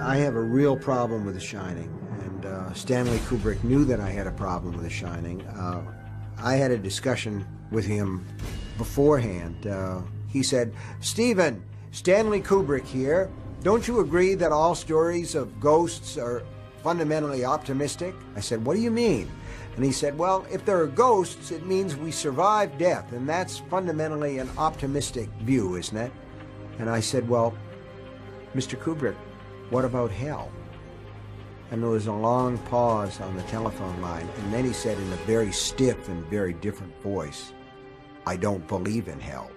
I have a real problem with The Shining, and Stanley Kubrick knew that I had a problem with The Shining. I had a discussion with him beforehand. He said, "Stephen, Stanley Kubrick here. Don't you agree that all stories of ghosts are fundamentally optimistic?" I said, "What do you mean?" And he said, "Well, if there are ghosts, it means we survive death, and that's fundamentally an optimistic view, isn't it?" And I said, "Well, Mr. Kubrick, what about hell?" And there was a long pause on the telephone line, and then he said in a very stiff and very different voice, "I don't believe in hell."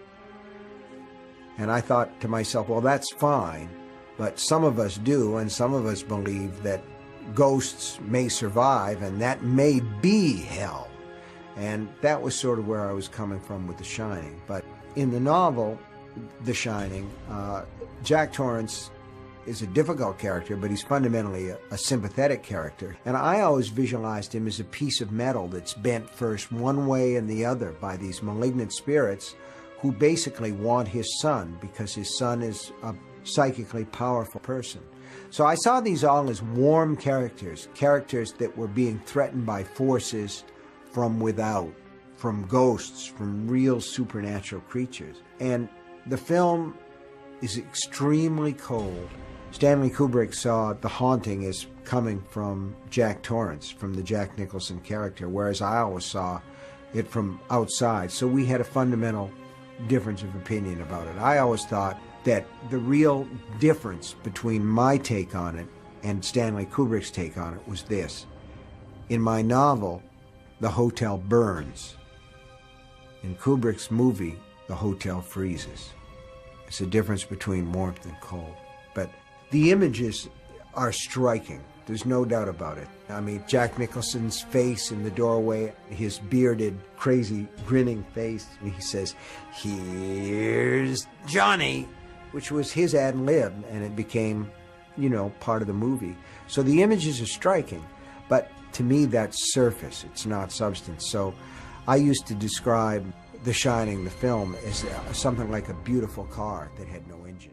And I thought to myself, well, that's fine, but some of us do, and some of us believe that ghosts may survive, and that may be hell. And that was sort of where I was coming from with The Shining. But in the novel, The Shining, Jack Torrance is a difficult character, but he's fundamentally a sympathetic character. And I always visualized him as a piece of metal that's bent first one way and the other by these malignant spirits who basically want his son because his son is a psychically powerful person. So I saw these all as warm characters, characters that were being threatened by forces from without, from ghosts, from real supernatural creatures. And the film is extremely cold. Stanley Kubrick saw The Haunting as coming from Jack Torrance, from the Jack Nicholson character, whereas I always saw it from outside. So we had a fundamental difference of opinion about it. I always thought that the real difference between my take on it and Stanley Kubrick's take on it was this. In my novel, the hotel burns. In Kubrick's movie, the hotel freezes. It's a difference between warmth and cold. But the images are striking. There's no doubt about it. I mean, Jack Nicholson's face in the doorway, his bearded, crazy, grinning face, and he says, "Here's Johnny," which was his ad lib, and it became, you know, part of the movie. So the images are striking, but to me that's surface, it's not substance. So I used to describe The Shining, the film, as something like a beautiful car that had no engine.